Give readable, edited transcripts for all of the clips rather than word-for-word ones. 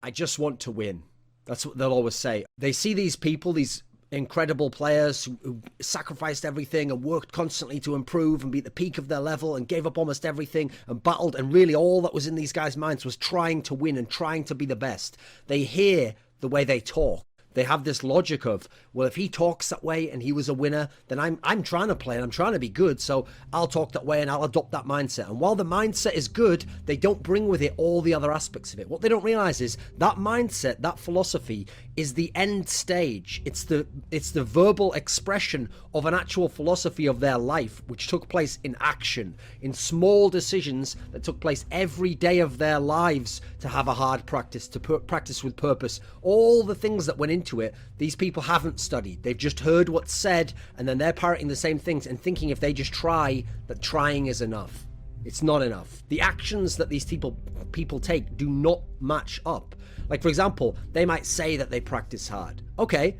I just want to win. That's what they'll always say. They see these people, these incredible players who sacrificed everything and worked constantly to improve and be at the peak of their level and gave up almost everything and battled, and really all that was in these guys' minds was trying to win and trying to be the best. They hear the way they talk. They have this logic of, well, if he talks that way and he was a winner, then I'm trying to play and I'm trying to be good, so I'll talk that way and I'll adopt that mindset. And while the mindset is good, they don't bring with it all the other aspects of it. What they don't realize is that mindset, that philosophy, is the end stage. It's the verbal expression of an actual philosophy of their life, which took place in action, in small decisions that took place every day of their lives, to have a hard practice, to practice with purpose. All the things that went into it, these people haven't studied. They've just heard what's said, and then they're parroting the same things and thinking if they just try, that trying is enough. It's not enough. The actions that these people take do not match up. Like, for example, they might say that they practice hard. Okay,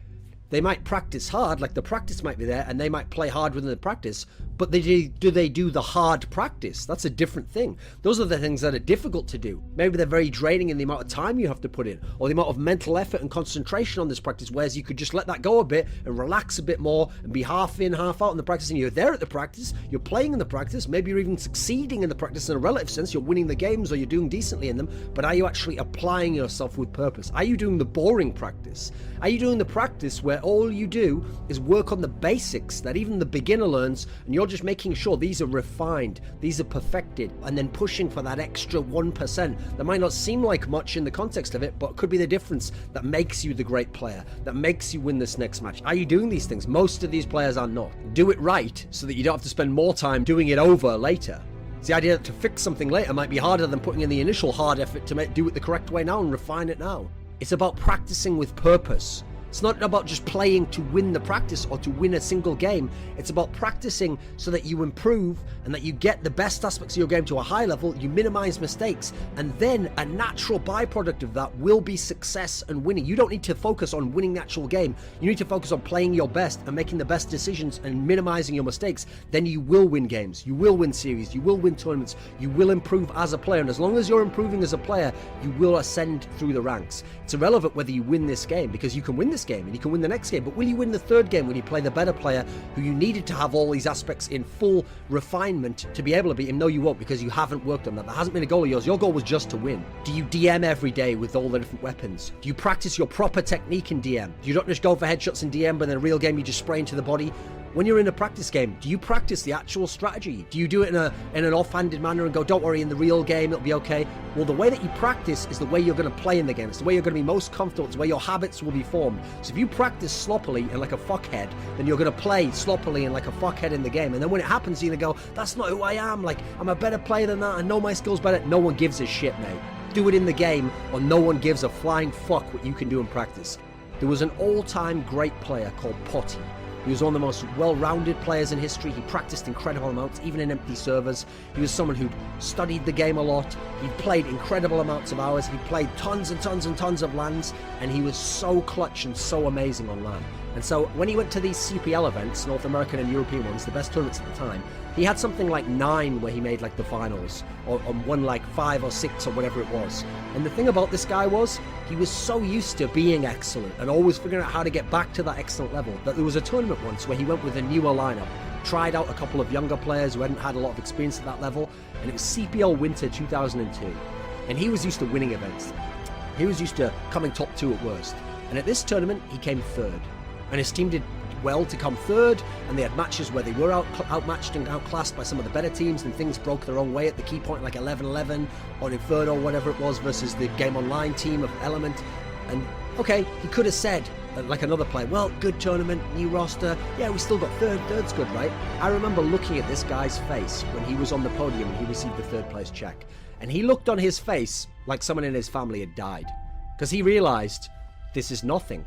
they might practice hard, like the practice might be there, and they might play hard within the practice, but do they do the hard practice? That's a different thing. Those are the things that are difficult to do. Maybe they're very draining in the amount of time you have to put in, or the amount of mental effort and concentration on this practice, whereas you could just let that go a bit and relax a bit more and be half in, half out in the practice, and you're there at the practice, you're playing in the practice, maybe you're even succeeding in the practice in a relative sense, you're winning the games or you're doing decently in them, but are you actually applying yourself with purpose? Are you doing the boring practice? Are you doing the practice where all you do is work on the basics that even the beginner learns, and you're just making sure these are refined, these are perfected, and then pushing for that extra 1% that might not seem like much in the context of it, but could be the difference that makes you the great player, that makes you win this next match? Are you doing these things? Most of these players are not. Do it right so that you don't have to spend more time doing it over later. It's the idea that to fix something later might be harder than putting in the initial hard effort to do it the correct way now and refine it now. It's about practicing with purpose. It's not about just playing to win the practice or to win a single game. It's about practicing so that you improve and that you get the best aspects of your game to a high level, you minimize mistakes, and then a natural byproduct of that will be success and winning. You don't need to focus on winning the actual game. You need to focus on playing your best and making the best decisions and minimizing your mistakes. Then you will win games, you will win series, you will win tournaments, you will improve as a player, and as long as you're improving as a player, you will ascend through the ranks. It's irrelevant whether you win this game, because you can win this game and you can win the next game, but will you win the third game when you play the better player who you needed to have all these aspects in full refinement to be able to beat him? No, you won't, because you haven't worked on that. That hasn't been a goal of yours. Your goal was just to win. Do you DM every day with all the different weapons? Do you practice your proper technique in DM? Do you not just go for headshots in DM, but in a real game you just spray into the body? When you're in a practice game, do you practice the actual strategy? Do you do it in an offhanded manner and go, don't worry, in the real game it'll be okay? Well, the way that you practice is the way you're going to play in the game. It's the way you're going to be most comfortable. It's the way your habits will be formed. So if you practice sloppily and like a fuckhead, then you're going to play sloppily and like a fuckhead in the game. And then when it happens, you're going to go, that's not who I am. Like, I'm a better player than that. I know my skills better. No one gives a shit, mate. Do it in the game, or no one gives a flying fuck what you can do in practice. There was an all-time great player called Potty. He was one of the most well-rounded players in history. He practiced incredible amounts, even in empty servers. He was someone who'd studied the game a lot. He'd played incredible amounts of hours. He'd played tons and tons and tons of LANs, and he was so clutch and so amazing on LAN. And so when he went to these CPL events, North American and European ones, the best tournaments at the time, he had something like 9 where he made like the finals, or won like 5 or 6 or whatever it was. And the thing about this guy was, he was so used to being excellent and always figuring out how to get back to that excellent level, that there was a tournament once where he went with a newer lineup, tried out a couple of younger players who hadn't had a lot of experience at that level, and it was CPL Winter 2002. And he was used to winning events. He was used to coming top 2 at worst. And at this tournament, he came 3rd. And his team did well to come 3rd, and they had matches where they were outmatched and outclassed by some of the better teams, and things broke their own way at the key point, like 11-11 on Inferno or whatever it was, versus the Game Online team of Element. And okay, he could have said, like another player, well, good tournament, new roster, yeah, we still got 3rd, 3rd's good, right? I remember looking at this guy's face when he was on the podium and he received the 3rd place check, and he looked on his face like someone in his family had died, because he realized, this is nothing.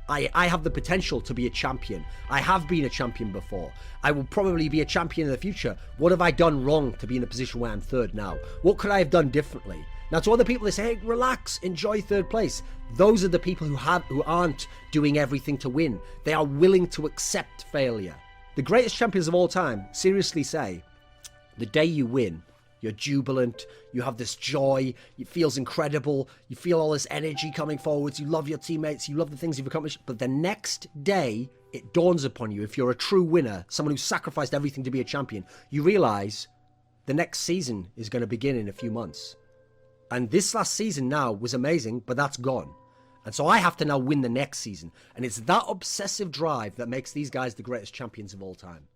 I have the potential to be a champion. I have been a champion before. I will probably be a champion in the future. What have I done wrong to be in the position where I'm 3rd now? What could I have done differently? Now, to other people, they say, hey, relax, enjoy 3rd place. Those are the people who aren't doing everything to win. They are willing to accept failure. The greatest champions of all time seriously say, the day you win you're jubilant, you have this joy, it feels incredible, you feel all this energy coming forwards, you love your teammates, you love the things you've accomplished, but the next day, it dawns upon you, if you're a true winner, someone who sacrificed everything to be a champion, you realise the next season is going to begin in a few months. And this last season now was amazing, but that's gone. And so I have to now win the next season. And it's that obsessive drive that makes these guys the greatest champions of all time.